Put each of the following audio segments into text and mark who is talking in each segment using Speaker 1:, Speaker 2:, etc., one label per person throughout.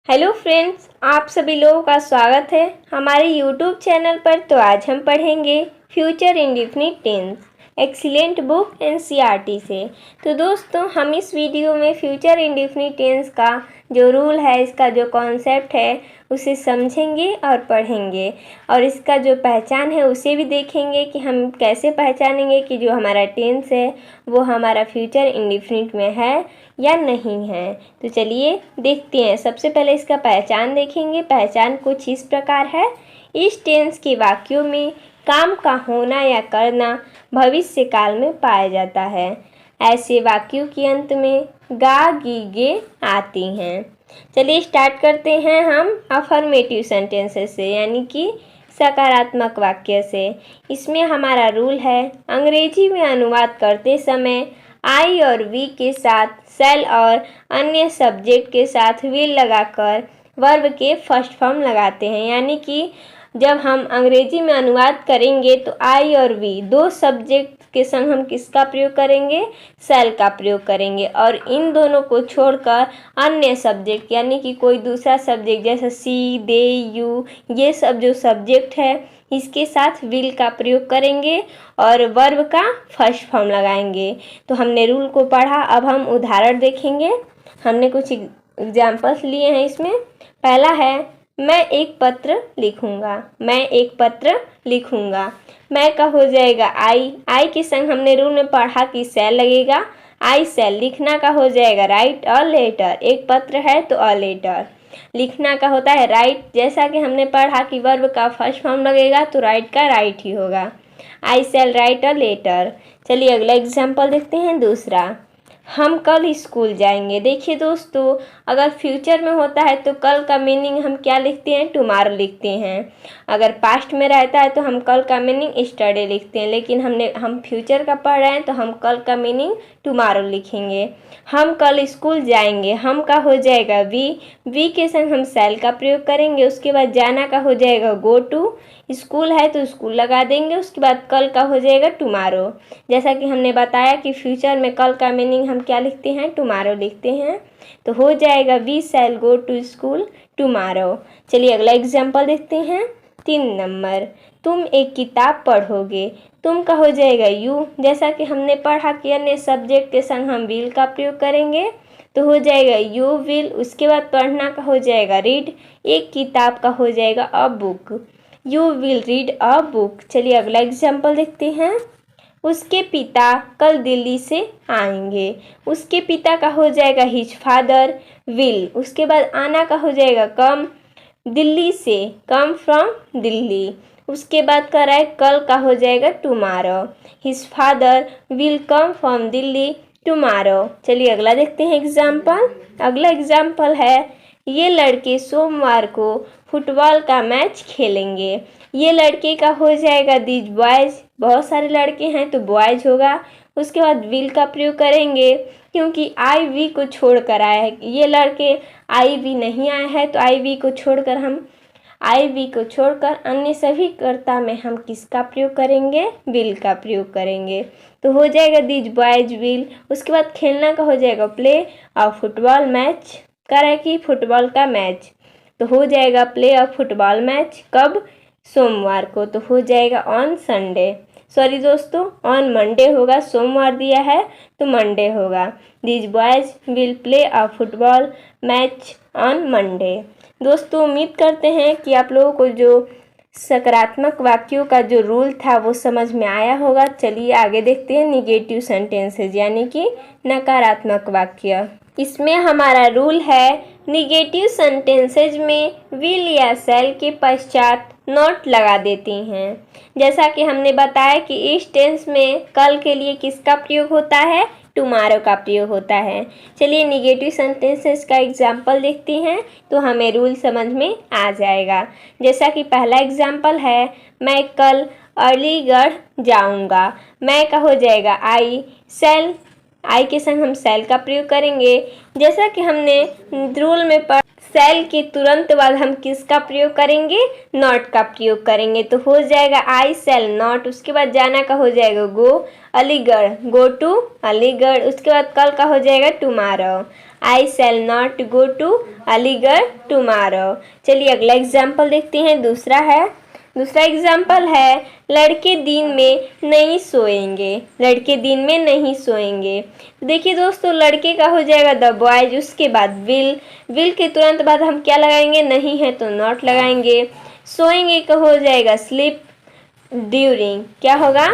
Speaker 1: Hello friends, आप सभी लोगों का स्वागत है हमारे यूट्यूब चैनल पर। तो आज हम पढ़ेंगे future indefinite tense excellent book NCERT से। तो दोस्तों, हम इस वीडियो में फ्यूचर इंडेफिनिट टेंस का जो रूल है, इसका जो कॉन्सेप्ट है, उसे समझेंगे और पढ़ेंगे, और इसका जो पहचान है उसे भी देखेंगे कि हम कैसे पहचानेंगे कि जो हमारा टेंस है वो हमारा फ्यूचर इंडेफिनिट में है या नहीं है। तो चलिए देखते हैं। सबसे पहले इसका पहचान देखेंगे। पहचान कुछ इस प्रकार है। इस टेंस के वाक्यों में काम का होना या करना भविष्य काल में पाया जाता है। ऐसे वाक्यों के अंत में गा गी गे आती हैं। चलिए स्टार्ट करते हैं हम अफर्मेटिव सेंटेंसेस से, यानी कि सकारात्मक वाक्य से। इसमें हमारा रूल है, अंग्रेजी में अनुवाद करते समय आई और वी के साथ सेल और अन्य सब्जेक्ट के साथ विल लगाकर वर्ब के फर्स्ट फॉर्म लगाते हैं। यानी कि जब हम अंग्रेजी में अनुवाद करेंगे तो आई और वी दो सब्जेक्ट के संग हम किसका प्रयोग करेंगे? सेल का प्रयोग करेंगे। और इन दोनों को छोड़कर अन्य सब्जेक्ट, यानी कि कोई दूसरा सब्जेक्ट जैसे सी, दे, यू, ये सब जो सब्जेक्ट है इसके साथ विल का प्रयोग करेंगे और वर्ब का फर्स्ट फॉर्म लगाएंगे। तो हमने रूल को पढ़ा, अब हम उदाहरण देखेंगे। हमने कुछ एग्जाम्पल्स लिए हैं इसमें। पहला है, मैं एक पत्र लिखूंगा। मैं एक पत्र लिखूंगा। मैं का हो जाएगा आई। आई के संग हमने रूल में पढ़ा कि सेल लगेगा। आई सेल। लिखना का हो जाएगा राइट अ लेटर। एक पत्र है तो अ लेटर। लिखना का होता है राइट। जैसा कि हमने पढ़ा कि वर्ब का फर्स्ट फॉर्म लगेगा तो राइट का राइट ही होगा। आई सेल राइट अ लेटर। चलिए अगला एग्जाम्पल देखते हैं। दूसरा, हम कल स्कूल जाएंगे। देखिए दोस्तों, अगर फ्यूचर में होता है तो कल का मीनिंग हम क्या लिखते हैं? टुमारो लिखते हैं। अगर पास्ट में रहता है तो हम कल का मीनिंग यस्टरडे लिखते हैं। लेकिन हम फ्यूचर का पढ़ रहे हैं तो हम कल का मीनिंग टुमारो लिखेंगे। हम कल स्कूल जाएंगे। हम का हो जाएगा वी। वी के संग हम सेल का प्रयोग करेंगे। उसके बाद जाना का हो जाएगा गो टू। स्कूल है तो स्कूल लगा देंगे। उसके बाद कल का हो जाएगा टुमारो। जैसा कि हमने बताया कि फ्यूचर में कल का मीनिंग हम क्या लिखते हैं? टुमारो लिखते हैं। तो हो जाएगा we shall go to school tomorrow. चलिए अगला एग्जाम्पल देखते हैं। 3 नंबर, तुम एक किताब पढ़ोगे। तुम का हो जाएगा यू। जैसा कि हमने पढ़ा कि अन्य सब्जेक्ट के संग हम विल का प्रयोग करेंगे तो हो जाएगा यू विल। उसके बाद पढ़ना का हो जाएगा रीड। एक किताब का हो जाएगा a book. You will read a book. चलिए अगला एग्जाम्पल देखते हैं। उसके पिता कल दिल्ली से आएंगे। उसके पिता का हो जाएगा हिज फादर विल। उसके बाद आना का हो जाएगा कम। दिल्ली से कम फ्रॉम दिल्ली। उसके बाद का है कल का हो जाएगा tomorrow. His father will come from Delhi tomorrow. चलिए अगला देखते हैं एग्जाम्पल। अगला एग्जाम्पल है, ये लड़के सोमवार को फुटबॉल का मैच खेलेंगे। ये लड़के का हो जाएगा दीज बॉयज। बहुत सारे लड़के हैं तो बॉयज होगा। उसके बाद विल का प्रयोग करेंगे क्योंकि आई वी को छोड़कर आया है। ये लड़के आई वी नहीं आया है तो आई वी को छोड़कर अन्य सभी कर्ता में हम किसका प्रयोग करेंगे? विल का प्रयोग करेंगे। तो हो जाएगा दीज बॉयज विल। उसके बाद खेलना का हो जाएगा प्ले और फुटबॉल मैच करे कि फुटबॉल का मैच। तो हो जाएगा प्ले ऑफ फुटबॉल मैच कब? सोमवार को। तो हो जाएगा ऑन संडे। सॉरी दोस्तों, ऑन मंडे होगा। सोमवार दिया है तो मंडे होगा। These boys will play a football match on Monday. दोस्तों, उम्मीद करते हैं कि आप लोगों को जो सकारात्मक वाक्यों का जो रूल था वो समझ में आया होगा। चलिए आगे देखते हैं निगेटिव सेंटेंसेज, यानी कि नकारात्मक वाक्य। इसमें हमारा रूल है, निगेटिव सेंटेंसेज में विल या सेल के पश्चात नॉट लगा देती हैं। जैसा कि हमने बताया कि इस टेंस में कल के लिए किसका प्रयोग होता है? टुमारो का प्रयोग होता है। चलिए निगेटिव सेंटेंसेस का एग्जाम्पल देखते हैं तो हमें रूल समझ में आ जाएगा। जैसा कि पहला एग्जाम्पल है, मैं कल अलीगढ़ जाऊंगा। मैं का हो जाएगा आई सेल। आई के संग हम सेल का प्रयोग करेंगे। जैसा कि हमने रूल में पढ़ा, सेल के तुरंत बाद हम किसका प्रयोग करेंगे? नॉट का प्रयोग करेंगे। तो हो जाएगा आई सेल नॉट। उसके बाद जाना का हो जाएगा go Aligarh, go to Aligarh. उसके बाद कल का हो जाएगा tomorrow. I shall not go to Aligarh tomorrow. चलिए अगला एग्जाम्पल देखते हैं। दूसरा एग्जाम्पल है लड़के दिन में नहीं सोएंगे। लड़के दिन में नहीं सोएंगे। देखिए दोस्तों, लड़के का हो जाएगा द बॉयज, उसके बाद विल के तुरंत बाद हम क्या लगाएंगे, नहीं है तो नॉट लगाएंगे। सोएंगे का हो जाएगा स्लीप ड्यूरिंग, क्या होगा,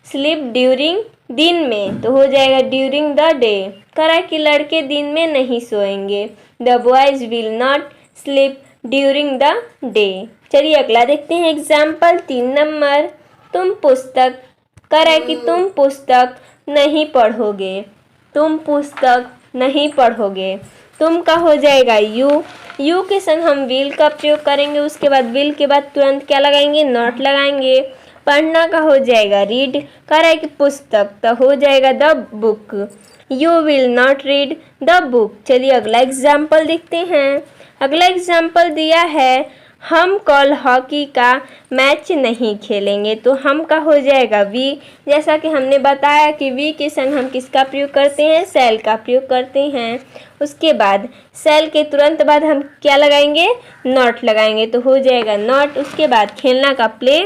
Speaker 1: स्लीप ड्यूरिंग दिन में, तो हो जाएगा ड्यूरिंग द डे। करा कि लड़के दिन में नहीं सोएंगे, the boys will not sleep during the day. चलिए अगला देखते हैं एग्जाम्पल 3 नंबर। तुम पुस्तक, करा कि तुम पुस्तक नहीं पढ़ोगे। तुम पुस्तक नहीं पढ़ोगे। तुम का हो जाएगा यू के संग हम विल का प्रयोग करेंगे, उसके बाद विल के बाद तुरंत क्या लगाएंगे, नॉट लगाएंगे। पढ़ना का हो जाएगा रीड, करा है कि पुस्तक, तो हो जाएगा the book. You will not read the book. चलिए अगला एग्जाम्पल देखते हैं। अगला एग्जाम्पल दिया है हम कल हॉकी का मैच नहीं खेलेंगे, तो हम का हो जाएगा वी। जैसा कि हमने बताया कि वी के संग हम किसका प्रयोग करते हैं, शैल का प्रयोग करते हैं। उसके बाद शैल के तुरंत बाद हम क्या लगाएंगे, नॉट लगाएंगे, तो हो जाएगा नॉट। उसके बाद खेलना का प्ले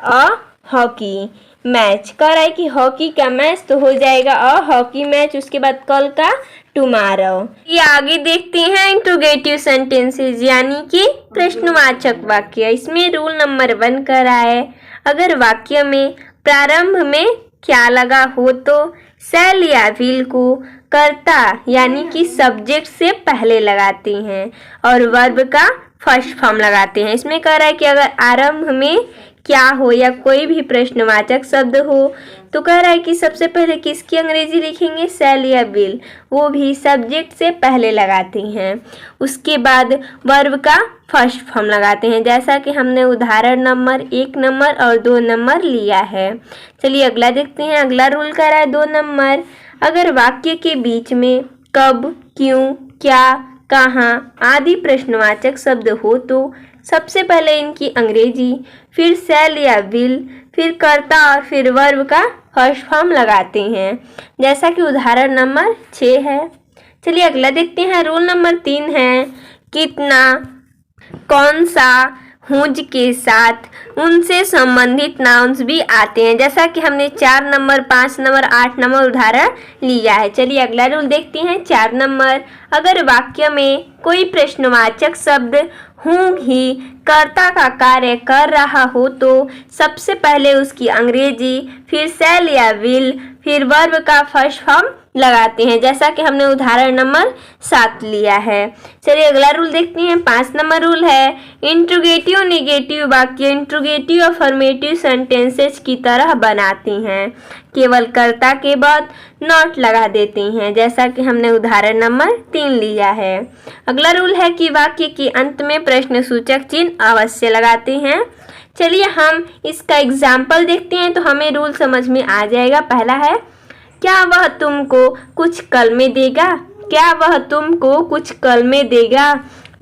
Speaker 1: अ हॉकी मैच, कर रहा है कि हॉकी का मैच, तो हो जाएगा अ हॉकी मैच। उसके बाद कल का टुमारो। ये आगे देखते हैं इंट्रोगेटिव सेंटेंसेस यानी कि प्रश्नवाचक वाक्य। इसमें रूल नंबर 1 कह रहा है अगर वाक्य में प्रारंभ में क्या लगा हो तो शैल या विल को कर्ता यानी कि सब्जेक्ट से पहले लगाते हैं और वर्ब का फर्स्ट फॉर्म लगाते हैं। इसमें कह रहा है कि अगर आरंभ में क्या हो या कोई भी प्रश्नवाचक शब्द हो तो कह रहा है कि सबसे पहले किसकी अंग्रेजी लिखेंगे, शैल या विल, वो भी सब्जेक्ट से पहले लगाते हैं। उसके बाद वर्ब का फर्स्ट फॉर्म लगाते हैं, जैसा कि हमने उदाहरण नंबर 1 नंबर और 2 नंबर लिया है। चलिए अगला देखते हैं। अगला रूल कह रहा है 2 नंबर, अगर वाक्य के बीच में कब, क्यों, क्या, कहाँ आदि प्रश्नवाचक शब्द हो तो सबसे पहले इनकी अंग्रेजी, फिर शैल या विल, फिर कर्ता और फिर वर्ब का फर्स्ट फॉर्म लगाते हैं, जैसा कि उदाहरण नंबर 6 है। चलिए अगला देखते हैं। रूल नंबर 3 है कितना, कौन सा, हुज के साथ उनसे संबंधित नाउन्स भी आते हैं, जैसा कि हमने 4 नंबर 5 नंबर 8 नंबर उदाहरण लिया है। चलिए अगला रूल देखते हैं 4 नंबर, अगर वाक्य में कोई प्रश्नवाचक शब्द हूँ ही कर्ता का कार्य कर रहा हो तो सबसे पहले उसकी अंग्रेजी, फिर शैल या विल, फिर वर्ब का फर्स्ट फॉर्म लगाते हैं, जैसा कि हमने उदाहरण नंबर 7 लिया है। चलिए अगला रूल देखते हैं। 5 नंबर रूल है इंट्रोगेटिव नेगेटिव वाक्य इंट्रोगेटिव अफर्मेटिव सेंटेंसेस की तरह बनाते हैं, केवल कर्ता के बाद नॉट लगा देते हैं, जैसा कि हमने उदाहरण नंबर 3 लिया है। अगला रूल है कि वाक्य के अंत में प्रश्नसूचक चिन्ह अवश्य लगाते हैं। चलिए हम इसका एग्जाम्पल देखते हैं तो हमें रूल समझ में आ जाएगा। पहला है क्या वह तुमको कुछ कल में देगा, क्या वह तुमको कुछ कल में देगा।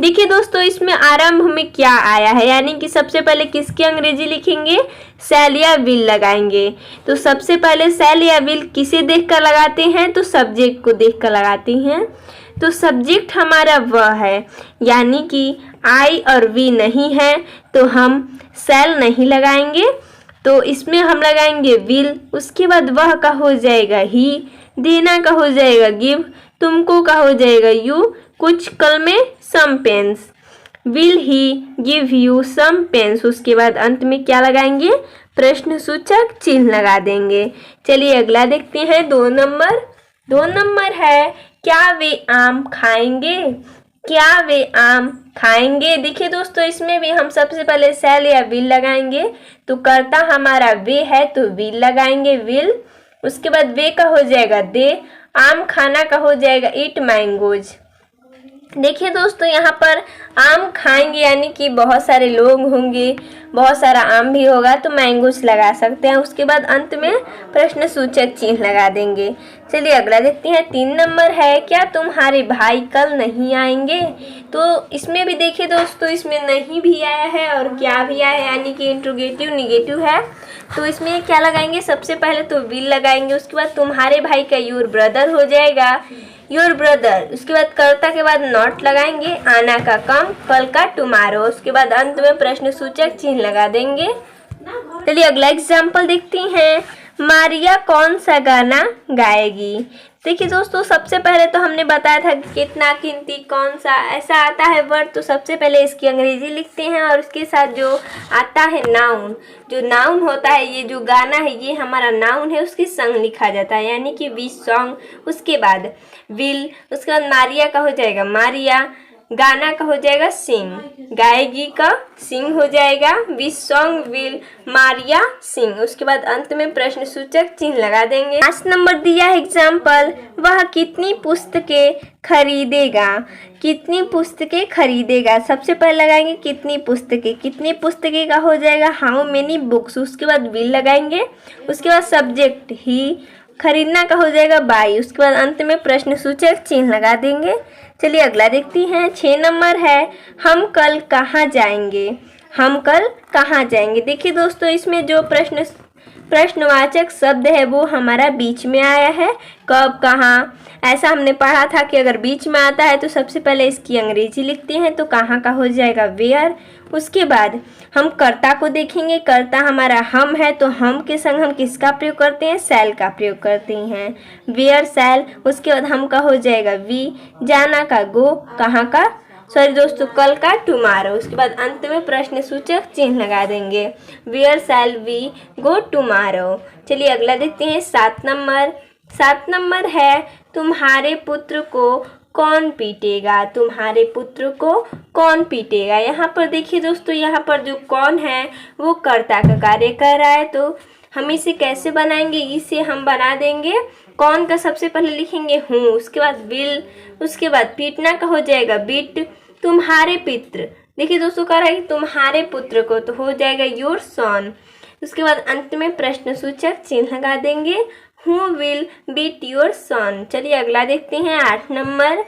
Speaker 1: देखिए दोस्तों, इसमें आरंभ में क्या आया है, यानी कि सबसे पहले किसकी अंग्रेजी लिखेंगे, शैल या विल लगाएंगे। तो सबसे पहले शैल या विल किसे देखकर लगाते हैं, तो सब्जेक्ट को देखकर लगाते हैं। तो सब्जेक्ट हमारा वह है, यानी कि आई और वी नहीं है तो हम शैल नहीं लगाएंगे, तो इसमें हम लगाएंगे विल। उसके बाद वह का हो जाएगा ही, देना का हो जाएगा गिव, तुमको का हो जाएगा यू, कुछ कल में some pens, will he give you some pens. उसके बाद अंत में क्या लगाएंगे, प्रश्नसूचक चिन्ह लगा देंगे। चलिए अगला देखते हैं 2 नंबर। 2 नंबर है क्या वे आम खाएंगे, क्या वे आम खाएंगे। देखिए दोस्तों, इसमें भी हम सबसे पहले शैल या विल लगाएंगे, तो कर्ता हमारा वे है तो विल लगाएंगे विल। उसके बाद वे का हो जाएगा दे, आम खाना का हो जाएगा ईट मैंगोज। देखिए दोस्तों, यहाँ पर आम खाएंगे यानी कि बहुत सारे लोग होंगे, बहुत सारा आम भी होगा तो मैंगोज लगा सकते हैं। उसके बाद अंत में प्रश्नसूचक चिन्ह लगा देंगे। चलिए अगला देखते हैं। 3 नंबर है क्या तुम्हारे भाई कल नहीं आएंगे। तो इसमें भी देखिए दोस्तों, इसमें नहीं भी आया है और क्या भी आया है, यानी कि इंट्रोगेटिव निगेटिव है। तो इसमें क्या लगाएंगे, सबसे पहले तो विल लगाएंगे, उसके बाद तुम्हारे भाई का योर ब्रदर हो जाएगा, योर ब्रदर, उसके बाद कर्ता के बाद नॉट लगाएंगे, आना का कम, कल का टुमारो, उसके बाद अंत में प्रश्न सूचक चिन्ह लगा देंगे। चलिए अगला एग्जाम्पल देखते हैं। मारिया कौन सा गाना गाएगी। देखिए दोस्तों, सबसे पहले तो हमने बताया था कि कितना, गिनती, कौन सा, ऐसा आता है वर्ड, तो सबसे पहले इसकी अंग्रेजी लिखते हैं और उसके साथ जो आता है नाउन, जो नाउन होता है, ये जो गाना है ये हमारा नाउन है, उसकी संग लिखा जाता है, यानी कि वी सॉन्ग। उसके बाद विल, उसके बाद मारिया का हो जाएगा मारिया, गाना का हो जाएगा सिंग, गाएगी का सिंग हो जाएगा, वी सॉन्ग विल मारिया सिंग। उसके बाद अंत में प्रश्न सूचक चिन्ह लगा देंगे। 5 नंबर दिया है एग्जाम्पल, वह कितनी पुस्तकें खरीदेगा। कितनी पुस्तकें खरीदेगा, सबसे पहले लगाएंगे कितनी पुस्तकें, कितनी पुस्तकें का हो जाएगा हाउ मेनी बुक्स। उसके बाद विल लगाएंगे, उसके बाद सब्जेक्ट ही, खरीदना का हो जाएगा बाई। उसके बाद अंत में प्रश्न सूचक चिन्ह लगा देंगे। चलिए अगला देखते हैं। 6 नंबर है, हम कल कहाँ जाएंगे। हम कल कहाँ जाएंगे। देखिए दोस्तों, इसमें जो प्रश्नवाचक शब्द है वो हमारा बीच में आया है, कब, कहाँ, ऐसा हमने पढ़ा था कि अगर बीच में आता है तो सबसे पहले इसकी अंग्रेजी लिखते हैं, तो कहाँ का हो जाएगा वेयर। उसके बाद हम कर्ता को देखेंगे, कर्ता हमारा हम है, तो हम के संग हम किसका प्रयोग करते हैं, शैल का प्रयोग करते हैं, वेयर शैल। उसके बाद हम का हो जाएगा वी, जाना का गो, कहाँ का, सॉरी दोस्तों, कल का टुमारो। उसके बाद अंत में प्रश्न सूचक चिन्ह लगा देंगे, where shall we go tomorrow. चलिए अगला देखते हैं। 7 नंबर। 7 नंबर है, तुम्हारे पुत्र को कौन पीटेगा। तुम्हारे पुत्र को कौन पीटेगा। यहाँ पर देखिए दोस्तों, यहाँ पर जो कौन है वो कर्ता का कार्य कर रहा है, तो हम इसे कैसे बनाएंगे, इसे हम बना देंगे, कौन का सबसे पहले लिखेंगे हूँ, उसके बाद विल, उसके बाद पीटना का हो जाएगा बीट। तुम्हारे पित्र, देखिए दोस्तों कह रहा है कि तुम्हारे पुत्र को, तो हो जाएगा योर सन। उसके बाद अंत में प्रश्न सूचक चिन्ह लगा देंगे, who will beat your son. चलिए अगला देखते हैं। 8 नंबर।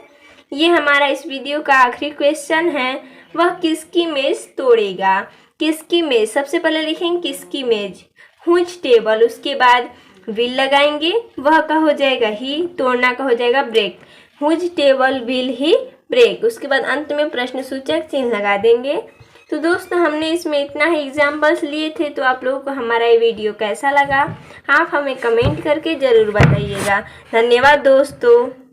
Speaker 1: ये हमारा इस वीडियो का आखिरी क्वेश्चन है, वह किसकी मेज तोड़ेगा। किसकी मेज, सबसे पहले लिखेंगे किसकी मेज, हुज टेबल। उसके बाद विल लगाएंगे, वह का हो जाएगा ही, तोड़ना का हो जाएगा break, whose table will he break. उसके बाद अंत में प्रश्न सूचक चिन्ह लगा देंगे। तो दोस्तों, हमने इसमें इतना ही एग्जाम्पल्स लिए थे, तो आप लोगों को हमारा ये वीडियो कैसा लगा आप हमें कमेंट करके ज़रूर बताइएगा। धन्यवाद दोस्तों।